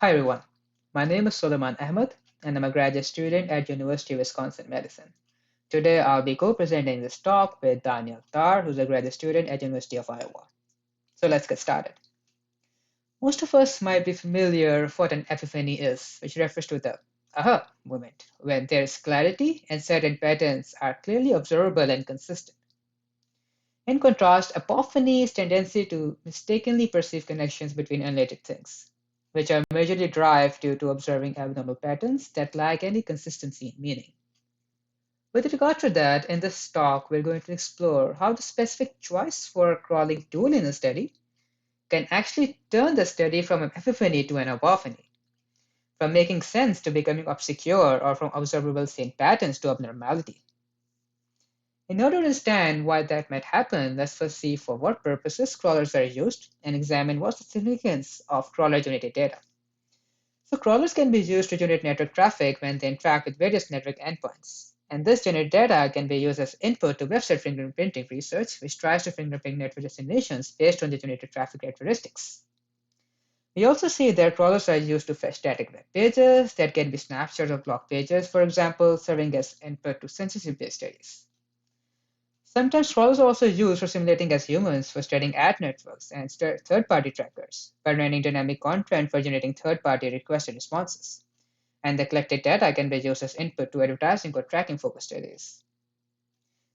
Hi everyone, my name is Suleman Ahmad and I'm a graduate student at University of Wisconsin Medicine. Today I'll be co-presenting this talk with Daniyal, who's a graduate student at University of Iowa. So let's get started. Most of us might be familiar with what an epiphany is, which refers to the aha moment, when there is clarity and certain patterns are clearly observable and consistent. In contrast, apophany is tendency to mistakenly perceive connections between unrelated things, which are majorly derived due to observing abnormal patterns that lack any consistency in meaning. With regard to that, in this talk, we're going to explore how the specific choice for a crawling tool in a study can actually turn the study from an epiphany to an apophany, from making sense to becoming obscure, or from observable same patterns to abnormality. In order to understand why that might happen, let's first see for what purposes crawlers are used and examine what's the significance of crawler-generated data. So crawlers can be used to generate network traffic when they interact with various network endpoints. And this generated data can be used as input to website fingerprinting research, which tries to fingerprint network destinations based on the generated traffic characteristics. We also see that crawlers are used to fetch static web pages that can be snapshots of blog pages, for example, serving as input to censorship-based studies. Sometimes crawlers are also used for simulating as humans for studying ad networks and third-party trackers by running dynamic content for generating third-party requested responses. And the collected data can be used as input to advertising or tracking focus studies.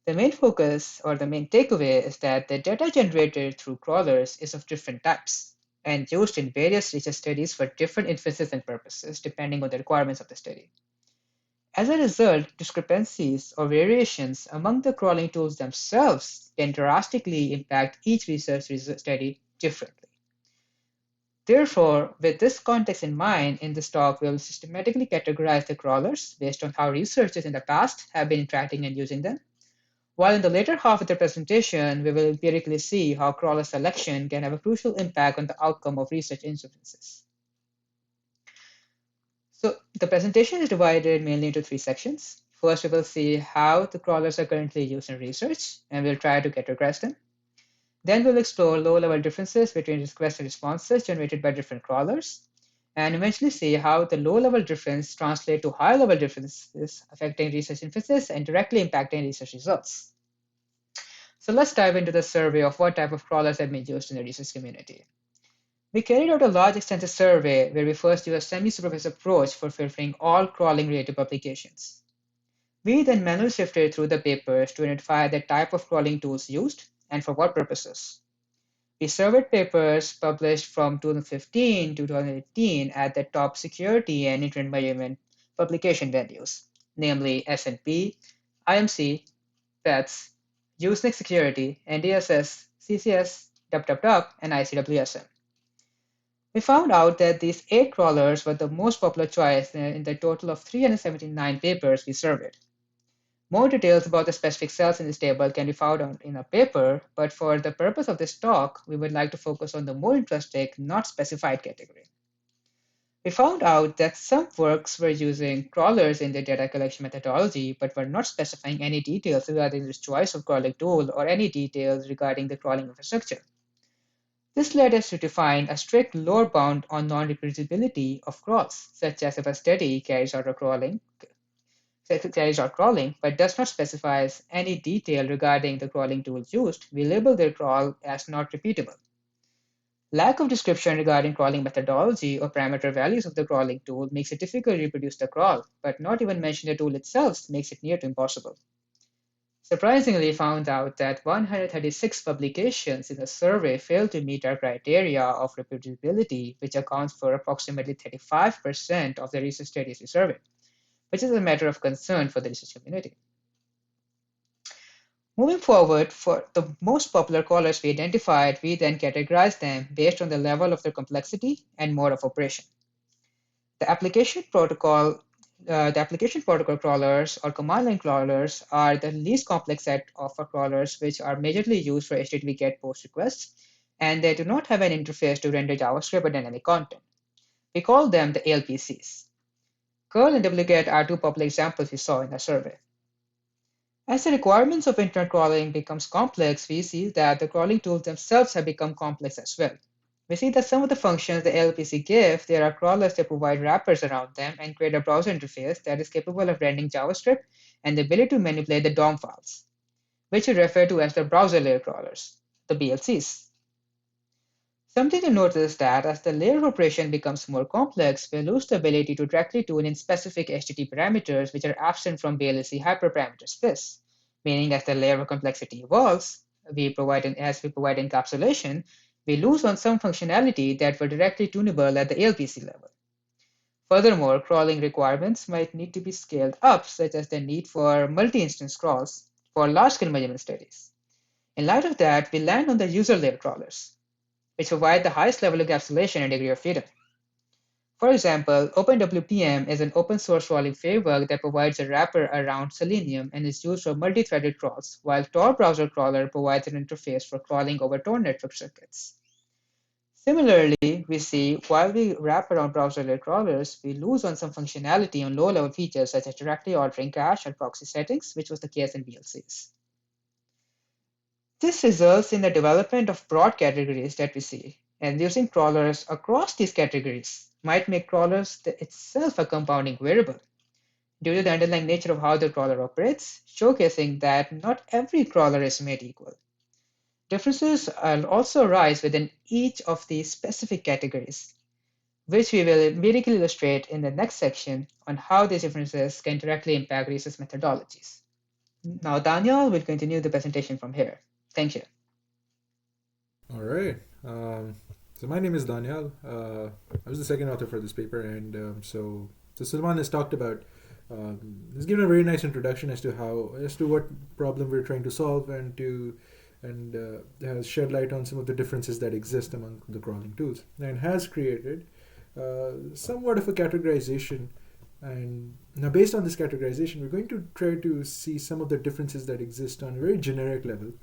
The main focus or the main takeaway is that the data generated through crawlers is of different types and used in various research studies for different inferences and purposes depending on the requirements of the study. As a result, discrepancies or variations among the crawling tools themselves can drastically impact each research study differently. Therefore, with this context in mind, in this talk, we will systematically categorize the crawlers based on how researchers in the past have been interacting and using them, while in the later half of the presentation, we will empirically see how crawler selection can have a crucial impact on the outcome of research inferences. So the presentation is divided mainly into three sections. First, we will see how the crawlers are currently used in research, and we'll try to categorize them. Then we'll explore low-level differences between requests and responses generated by different crawlers, and eventually see how the low-level difference translate to high-level differences affecting research inferences and directly impacting research results. So let's dive into the survey of what type of crawlers have been used in the research community. We carried out a large extensive survey where we first used a semi-supervised approach for filtering all crawling-related publications. We then manually sifted through the papers to identify the type of crawling tools used and for what purposes. We surveyed papers published from 2015 to 2018 at the top security and internet measurement publication venues, namely S&P, IMC, PETS, Usenet Security, NDSS, CCS, WWW, and ICWSM. We found out that these 8 crawlers were the most popular choice in the total of 379 papers we surveyed. More details about the specific cells in this table can be found in a paper, but for the purpose of this talk, we would like to focus on the more interesting, not specified category. We found out that some works were using crawlers in their data collection methodology, but were not specifying any details regarding the choice of crawling tool or any details regarding the crawling infrastructure. This led us to define a strict lower bound on non-reproducibility of crawls, such as if a study carries out crawling but does not specify any detail regarding the crawling tools used, we label their crawl as not repeatable. Lack of description regarding crawling methodology or parameter values of the crawling tool makes it difficult to reproduce the crawl, but not even mention the tool itself makes it near to impossible. Surprisingly, found out that 136 publications in the survey failed to meet our criteria of reproducibility, which accounts for approximately 35% of the research studies we surveyed, which is a matter of concern for the research community. Moving forward, for the most popular callers we identified, we then categorized them based on the level of their complexity and mode of operation. The application protocol crawlers or command line crawlers are the least complex set of crawlers which are majorly used for HTTP GET POST requests, and they do not have an interface to render JavaScript or dynamic content. We call them the ALPCs. Curl and wget are two popular examples we saw in the survey. As the requirements of internet crawling becomes complex, we see that the crawling tools themselves have become complex as well, We see that some of the functions the LPC give, there are crawlers that provide wrappers around them and create a browser interface that is capable of rendering JavaScript and the ability to manipulate the DOM files, which we refer to as the browser layer crawlers, the BLCs. Something to note is that as the layer operation becomes more complex, we lose the ability to directly tune in specific HTTP parameters which are absent from BLC hyperparameter space, meaning as the layer of complexity evolves, as we provide encapsulation, we lose on some functionality that were directly tunable at the ALPC level. Furthermore, crawling requirements might need to be scaled up, such as the need for multi-instance crawls for large-scale measurement studies. In light of that, we land on the user layer crawlers, which provide the highest level of encapsulation and degree of freedom. For example, OpenWPM is an open source crawling framework that provides a wrapper around Selenium and is used for multi-threaded crawls, while Tor browser crawler provides an interface for crawling over Tor network circuits. Similarly, we see while we wrap around browser layer crawlers, we lose on some functionality on low-level features such as directly altering cache or proxy settings, which was the case in BLCs. This results in the development of broad categories that we see, and using crawlers across these categories might make crawlers itself a compounding variable due to the underlying nature of how the crawler operates, showcasing that not every crawler is made equal. Differences also arise within each of these specific categories, which we will empirically illustrate in the next section on how these differences can directly impact research methodologies. Now, Daniyal will continue the presentation from here. Thank you. All right. So my name is Daniyal. I was the second author for this paper, and so Suleman has talked about. He's given a very nice introduction as to what problem we're trying to solve, and has shed light on some of the differences that exist among the crawling tools, and has created somewhat of a categorization. And now, based on this categorization, we're going to try to see some of the differences that exist on a very generic level,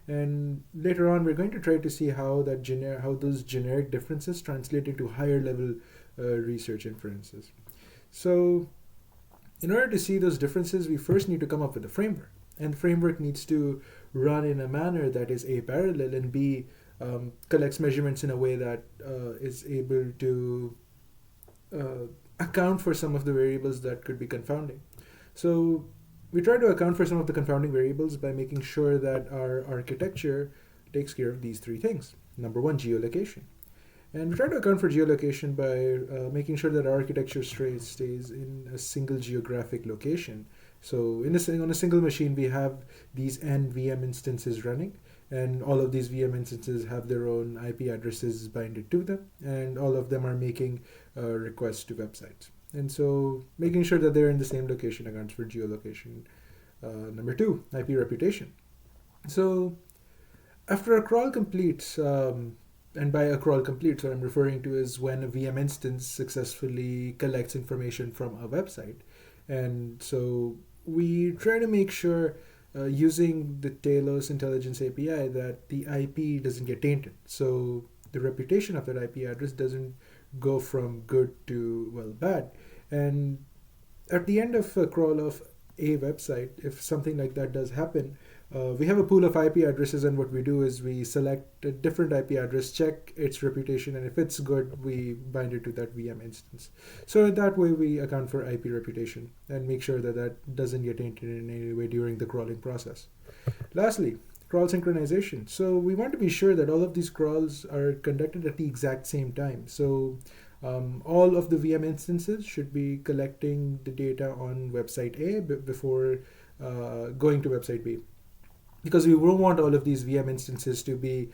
and later on we're going to try to see how those generic differences translate into higher level research inferences. So in order to see those differences, we first need to come up with a framework, and the framework needs to run in a manner that is A, parallel, and B, collects measurements in a way that is able to account for some of the variables that could be confounding. So we try to account for some of the confounding variables by making sure that our architecture takes care of these three things. Number one, geolocation. And we try to account for geolocation by making sure that our architecture stays in a single geographic location. So on a single machine, we have these n VM instances running, and all of these VM instances have their own IP addresses binded to them, and all of them are making requests to websites. And so making sure that they're in the same location accounts for geolocation. Number two, IP reputation. So after a crawl completes, and by a crawl completes, what I'm referring to is when a VM instance successfully collects information from a website. And so we try to make sure using the Talos Intelligence API that the IP doesn't get tainted. So the reputation of that IP address doesn't go from good to, well, bad. And at the end of a crawl of a website, if something like that does happen, we have a pool of IP addresses, and what we do is we select a different IP address, check its reputation, and if it's good, we bind it to that VM instance. So in that way, we account for IP reputation and make sure that that doesn't get tainted in any way during the crawling process. Lastly, crawl synchronization. So we want to be sure that all of these crawls are conducted at the exact same time. So all of the VM instances should be collecting the data on website A before going to website B, because we won't want all of these VM instances to be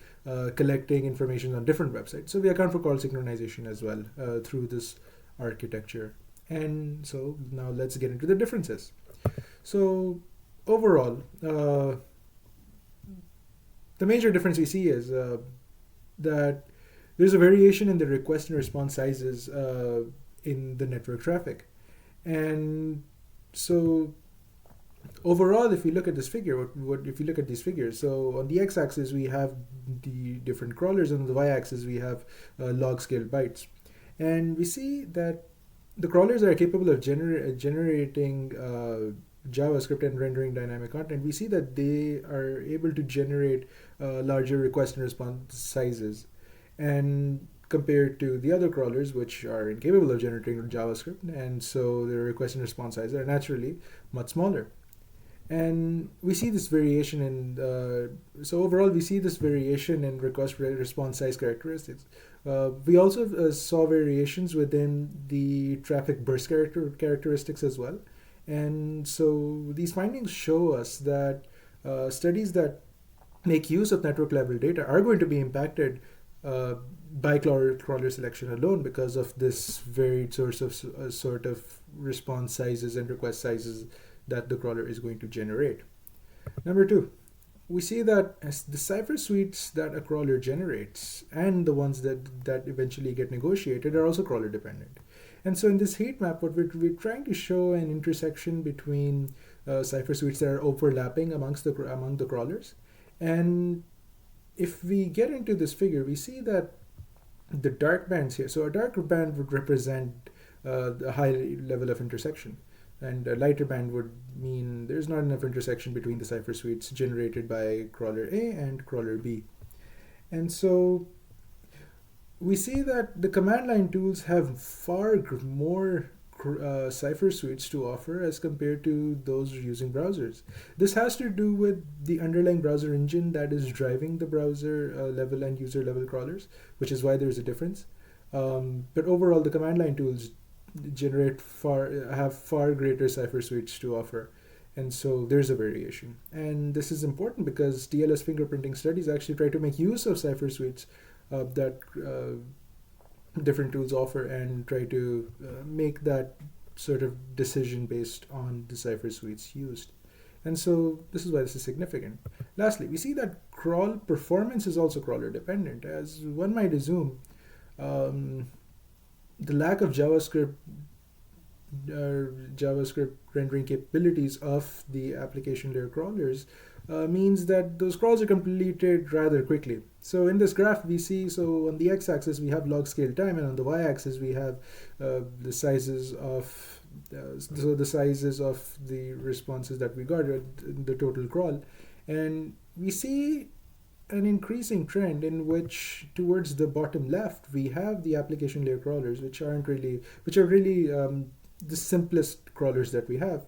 collecting information on different websites. So we account for call synchronization as well through this architecture. And so now let's get into the differences. So overall, the major difference we see is that there's a variation in the request and response sizes in the network traffic. And so overall, if you look at this figure, if you look at these figures, so on the x-axis we have the different crawlers, and on the y-axis we have log-scale bytes. And we see that the crawlers are capable of generating JavaScript and rendering dynamic content. We see that they are able to generate larger request and response sizes. and compared to the other crawlers, which are incapable of generating JavaScript, and so their request and response sizes are naturally much smaller. And we see this variation in so overall we see this variation in request response size characteristics. We also saw variations within the traffic burst characteristics as well. And so these findings show us that studies that make use of network level data are going to be impacted uh, by crawler selection alone because of this varied source of sort of response sizes and request sizes that the crawler is going to generate. Number two, we see that as the cipher suites that a crawler generates and the ones that eventually get negotiated are also crawler dependent. And so in this heat map, what we're trying to show an intersection between cipher suites that are overlapping among the crawlers. And if we get into this figure, we see that the dark bands here. So a darker band would represent a high level of intersection, and a lighter band would mean there's not enough intersection between the cipher suites generated by crawler A and crawler B. And so we see that the command line tools have far more cipher suites to offer as compared to those using browsers. This has to do with the underlying browser engine that is driving the browser level and user level crawlers, which is why there's a difference. But overall, the command line tools have far greater cipher suites to offer, and so there's a variation. And this is important because TLS fingerprinting studies actually try to make use of cipher suites that different tools offer and try to make that sort of decision based on the cipher suites used. And so this is why this is significant. Lastly, we see that crawl performance is also crawler dependent. As one might assume, um, the lack of JavaScript rendering capabilities of the application layer crawlers means that those crawls are completed rather quickly. So in this graph, we see, so on the x-axis we have log scale time, and on the y-axis we have the sizes of the sizes of the responses that we got, the total crawl, and we see an increasing trend in which towards the bottom left we have the application layer crawlers, which are really the simplest crawlers that we have.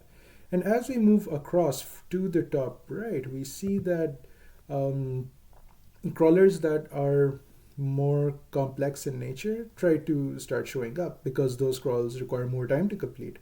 And as we move across to the top right, we see that um, crawlers that are more complex in nature try to start showing up because those crawls require more time to complete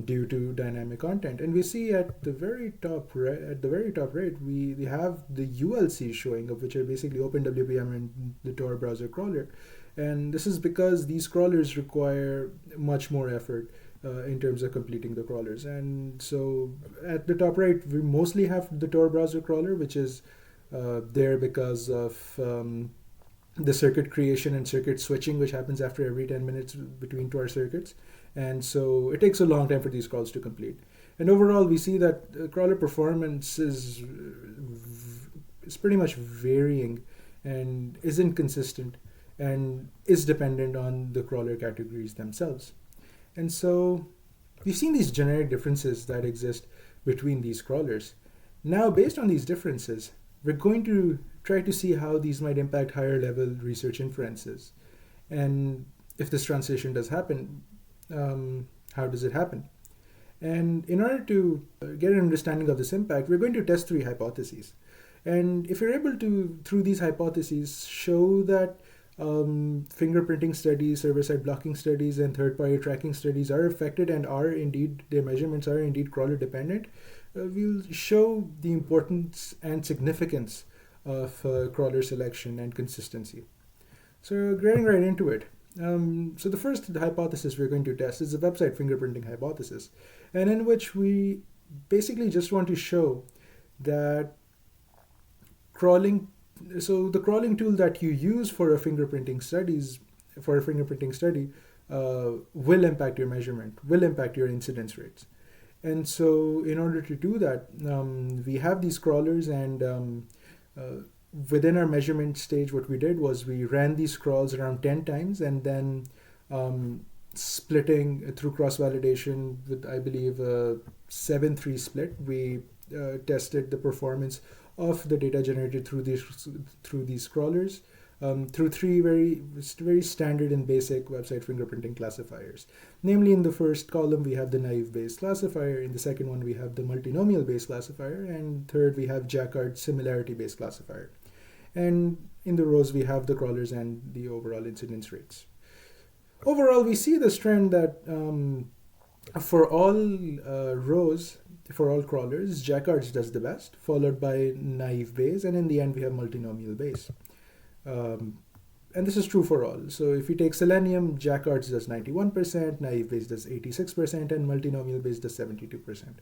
due to dynamic content. And we see at the very top right, we have the ULC showing up, which are basically OpenWPM and the Tor browser crawler. And this is because these crawlers require much more effort in terms of completing the crawlers. And so at the top right, we mostly have the Tor browser crawler, which is there because of the circuit creation and circuit switching, which happens after every 10 minutes between Tor circuits. And so it takes a long time for these crawls to complete. And overall, we see that crawler performance is pretty much varying and isn't consistent and is dependent on the crawler categories themselves. And so we've seen these generic differences that exist between these crawlers. Now, based on these differences, we're going to try to see how these might impact higher level research inferences. And if this translation does happen, how does it happen? And in order to get an understanding of this impact, we're going to test three hypotheses. And if you're able to, through these hypotheses, show that fingerprinting studies, server-side blocking studies, and third-party tracking studies are affected and are indeed, their measurements are indeed crawler dependent, we'll show the importance and significance of crawler selection and consistency. So getting right into it. So the first hypothesis we're going to test is the website fingerprinting hypothesis, and in which we basically just want to show that crawling so the crawling tool that you use for a fingerprinting study will impact your measurement, will impact your incidence rates. And so in order to do that, we have these crawlers, and within our measurement stage, what we did was we ran these crawls around 10 times, and then splitting through cross validation with, I believe, a 7-3 split, we tested the performance of the data generated through these crawlers through three very standard and basic website fingerprinting classifiers. Namely, in the first column we have the naive Bayes classifier, in the second one we have the multinomial Bayes classifier, and third we have Jacquard's similarity Bayes classifier. And in the rows we have the crawlers and the overall incidence rates. Overall, we see this trend that for all rows, for all crawlers, Jacquard's does the best, followed by naive Bayes, and in the end we have multinomial Bayes. Um, and this is true for all. So if we take Selenium, Jacquard's does 91%, naive Bayes does 86%, and multinomial Bayes does 72%.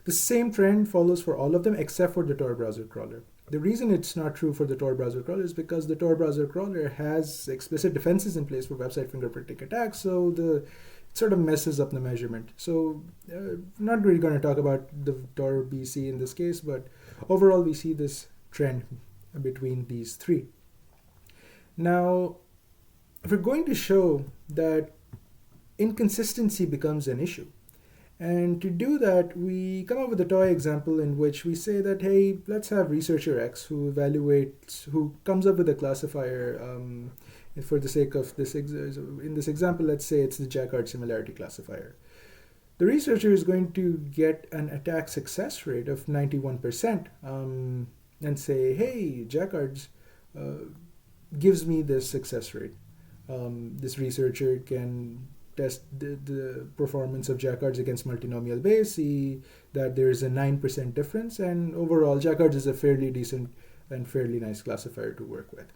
The same trend follows for all of them except for the Tor browser crawler. The reason it's not true for the Tor browser crawler is because the Tor browser crawler has explicit defenses in place for website fingerprinting attacks, so it sort of messes up the measurement. So not really going to talk about the Tor BC in this case, but overall we see this trend between these three. Now, if we're going to show that inconsistency becomes an issue, and to do that, we come up with a toy example in which we say that, hey, let's have researcher X who comes up with a classifier. For the sake of this, in this example, let's say it's the Jacquard similarity classifier. The researcher is going to get an attack success rate of 91%, and say, hey, Jacquard's gives me this success rate. This researcher can test the performance of Jacquard's against multinomial Bayes, see that there is a 9% difference, and overall Jacquard's is a fairly decent and fairly nice classifier to work with.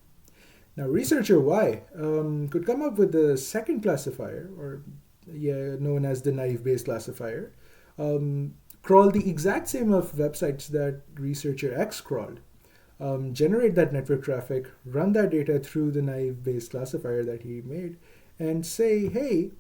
Now researcher Y could come up with the second classifier, or known as the naive Bayes classifier, crawl the exact same of websites that researcher X crawled, generate that network traffic, run that data through the naive Bayes classifier that he made, and say, hey,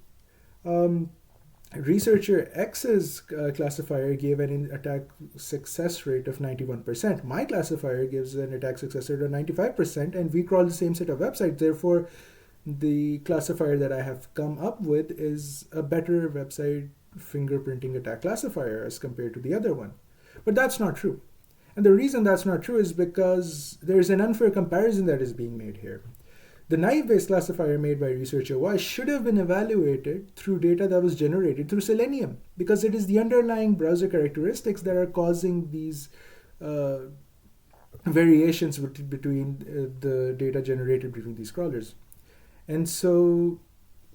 researcher X's classifier gave an attack success rate of 91%. My classifier gives an attack success rate of 95%, and we crawl the same set of websites. Therefore, the classifier that I have come up with is a better website fingerprinting attack classifier as compared to the other one. But that's not true. And the reason that's not true is because there's an unfair comparison that is being made here. The naive Bayes classifier made by researcher Y should have been evaluated through data that was generated through Selenium, because it is the underlying browser characteristics that are causing these variations between the data generated between these crawlers. And so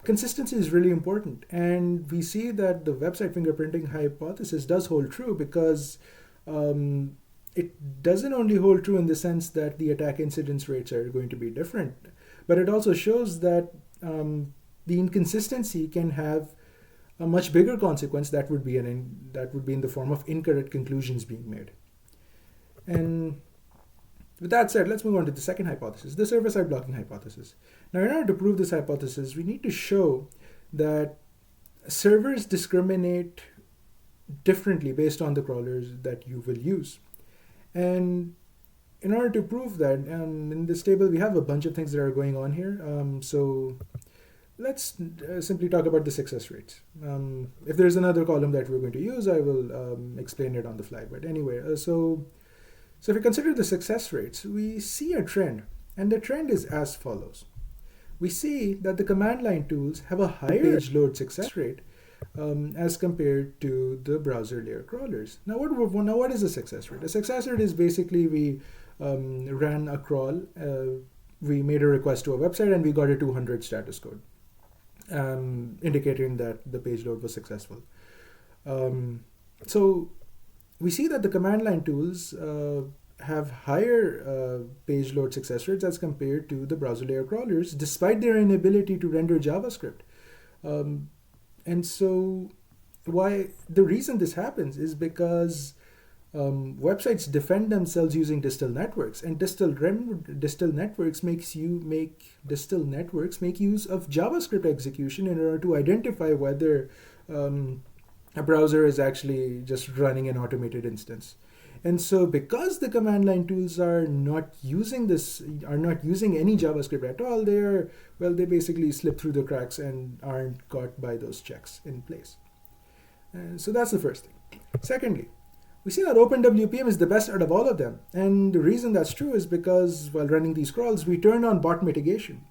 consistency is really important. And we see that the website fingerprinting hypothesis does hold true, because it doesn't only hold true in the sense that the attack incidence rates are going to be different, but it also shows that the inconsistency can have a much bigger consequence that would be in the form of incorrect conclusions being made. And with that said, let's move on to the second hypothesis, the server-side blocking hypothesis. Now, in order to prove this hypothesis, we need to show that servers discriminate differently based on the crawlers that you will use. And in order to prove that, in this table we have a bunch of things that are going on here. So let's simply talk about the success rates. If there's another column that we're going to use, I will explain it on the fly. But anyway, so if we consider the success rates, we see a trend. And the trend is as follows. We see that the command line tools have a higher page load success rate as compared to the browser layer crawlers. Now what is a success rate? A success rate is basically we ran a crawl, we made a request to a website, and we got a 200 status code, indicating that the page load was successful. So we see that the command line tools have higher page load success rates as compared to the browser layer crawlers, despite their inability to render JavaScript. And so the reason this happens is because websites defend themselves using distal networks, and distal networks make use of JavaScript execution in order to identify whether a browser is actually just running an automated instance. And so because the command line tools are not using any JavaScript at all, they basically slip through the cracks and aren't caught by those checks in place. So that's the first thing. Secondly, we see that OpenWPM is the best out of all of them. And the reason that's true is because while running these crawls, we turn on bot mitigation,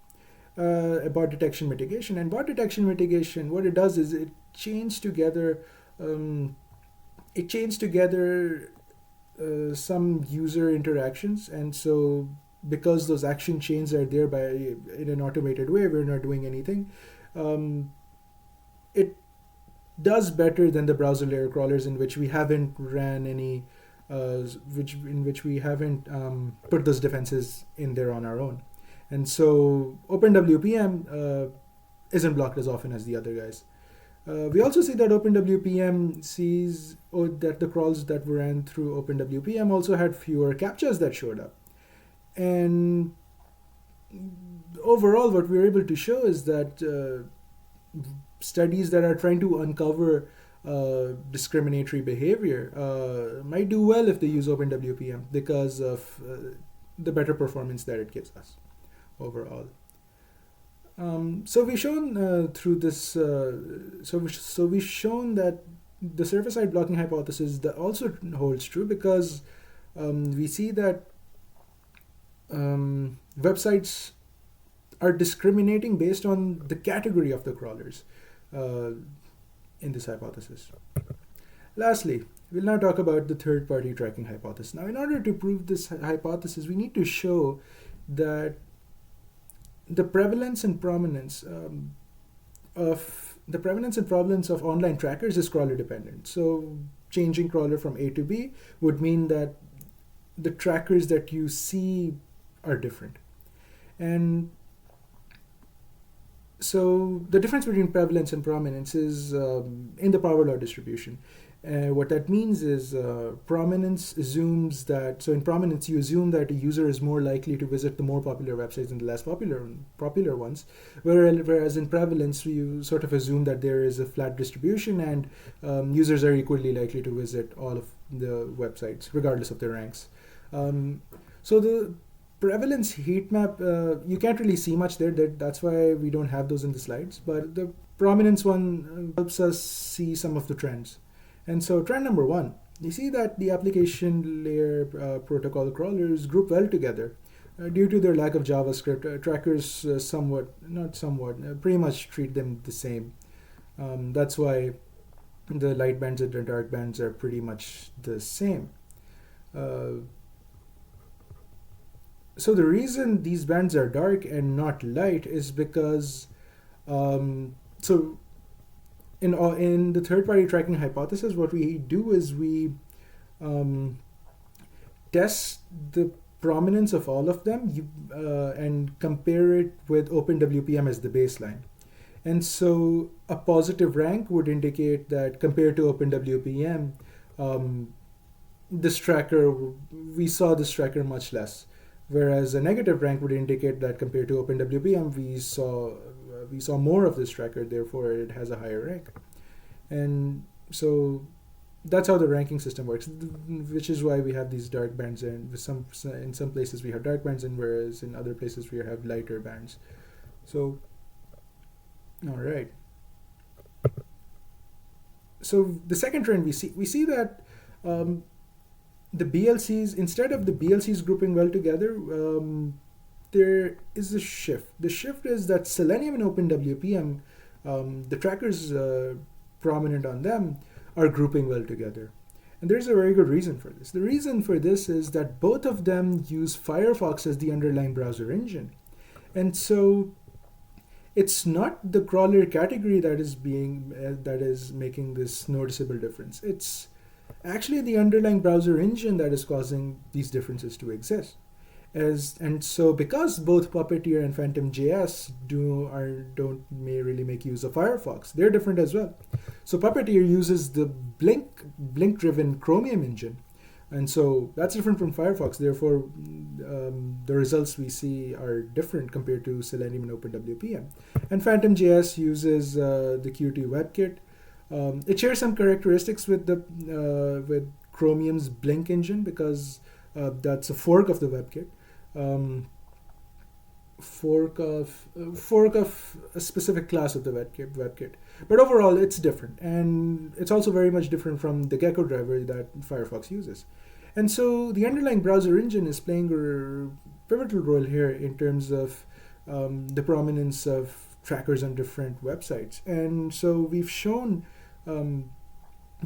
bot detection mitigation. And bot detection mitigation, what it does is um, it chains together some user interactions. And so because those action chains are there by in an automated way, we're not doing anything. Um, it does better than the browser layer crawlers in which we haven't ran any which we haven't put those defenses in there on our own. And so OpenWPM isn't blocked as often as the other guys. We also see that OpenWPM sees that the crawls that were ran through OpenWPM also had fewer captchas that showed up. And overall, what we're able to show is that studies that are trying to uncover discriminatory behavior might do well if they use OpenWPM because of the better performance that it gives us overall. So we've shown through this, so we've shown that the server-side blocking hypothesis that also holds true because we see that websites are discriminating based on the category of the crawlers uh, in this hypothesis. Lastly, we'll now talk about the third-party tracking hypothesis. Now, in order to prove this hypothesis, we need to show that the prevalence and prominence of online trackers is crawler dependent. So changing crawler from A to B would mean that the trackers that you see are different. And so the difference between prevalence and prominence is in the power law distribution. What that means is prominence assumes that, so in prominence, you assume that a user is more likely to visit the more popular websites than the less popular ones, whereas in prevalence, you sort of assume that there is a flat distribution and users are equally likely to visit all of the websites, regardless of their ranks. So the prevalence heat map, you can't really see much there. That's why we don't have those in the slides. But the prominence one helps us see some of the trends. And so trend number one, you see that the application layer protocol crawlers group well together. Due to their lack of JavaScript, trackers pretty much treat them the same. That's why the light bands and the dark bands are pretty much the same. So the reason these bands are dark and not light is because so in the third party tracking hypothesis, what we do is we test the prominence of all of them and compare it with OpenWPM as the baseline. And so a positive rank would indicate that compared to OpenWPM, this tracker, we saw this tracker much less. Whereas a negative rank would indicate that compared to OpenWPM, we saw more of this tracker, therefore it has a higher rank. And so that's how the ranking system works, which is why we have these dark bands, and in some places we have dark bands, and whereas in other places we have lighter bands. So, all right. So the second trend we see that the BLCs, instead of the BLCs grouping well together, there is a shift. The shift is that Selenium and OpenWPM, the trackers prominent on them, are grouping well together. And there's a very good reason for this. The reason for this is that both of them use Firefox as the underlying browser engine. And so it's not the crawler category that is making this noticeable difference. It's actually the underlying browser engine that is causing these differences to exist. And so because both Puppeteer and Phantom.js may really make use of Firefox, they're different as well. So Puppeteer uses the Blink driven Chromium engine, and so that's different from Firefox. Therefore, the results we see are different compared to Selenium and OpenWPM. And Phantom.js uses the Qt WebKit. It shares some characteristics with Chromium's Blink engine because that's a fork of the WebKit. fork of a specific class of the WebKit. But overall, it's different, and it's also very much different from the Gecko driver that Firefox uses. And so the underlying browser engine is playing a pivotal role here in terms of the prominence of trackers on different websites. And so we've shown um,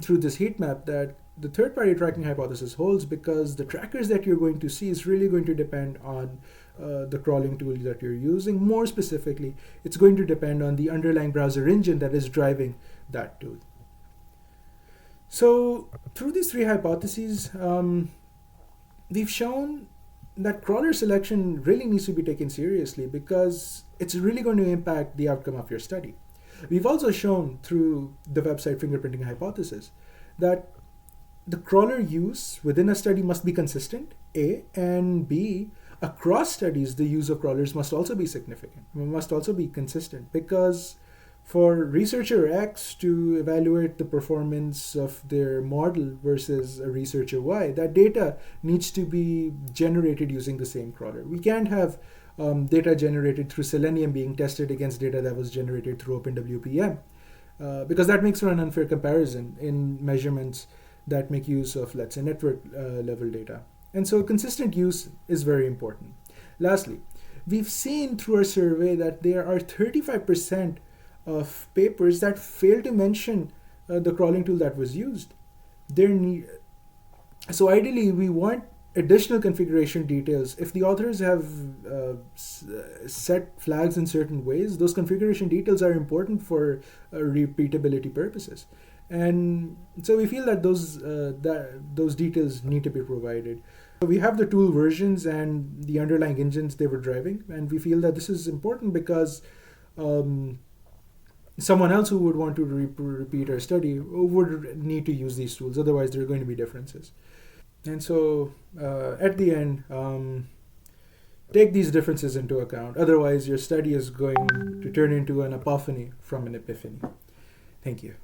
through this heat map that the third party tracking hypothesis holds because the trackers that you're going to see is really going to depend on the crawling tool that you're using. More specifically, it's going to depend on the underlying browser engine that is driving that tool. So, through these three hypotheses, we've shown that crawler selection really needs to be taken seriously because it's really going to impact the outcome of your study. We've also shown through the website fingerprinting hypothesis that the crawler use within a study must be consistent, A, and B, across studies, the use of crawlers must also be significant, must also be consistent, because for researcher X to evaluate the performance of their model versus a researcher Y, that data needs to be generated using the same crawler. We can't have data generated through Selenium being tested against data that was generated through OpenWPM, because that makes for an unfair comparison in measurements that make use of, let's say, network level data. And so consistent use is very important. Lastly, we've seen through our survey that there are 35% of papers that fail to mention the crawling tool that was used. So ideally, we want additional configuration details. If the authors have set flags in certain ways, those configuration details are important for repeatability purposes. And so we feel that those details need to be provided. So we have the tool versions and the underlying engines they were driving, and we feel that this is important because someone else who would want to repeat our study would need to use these tools. Otherwise, there are going to be differences. And so at the end, take these differences into account. Otherwise, your study is going to turn into an Apophany from an Epiphany. Thank you.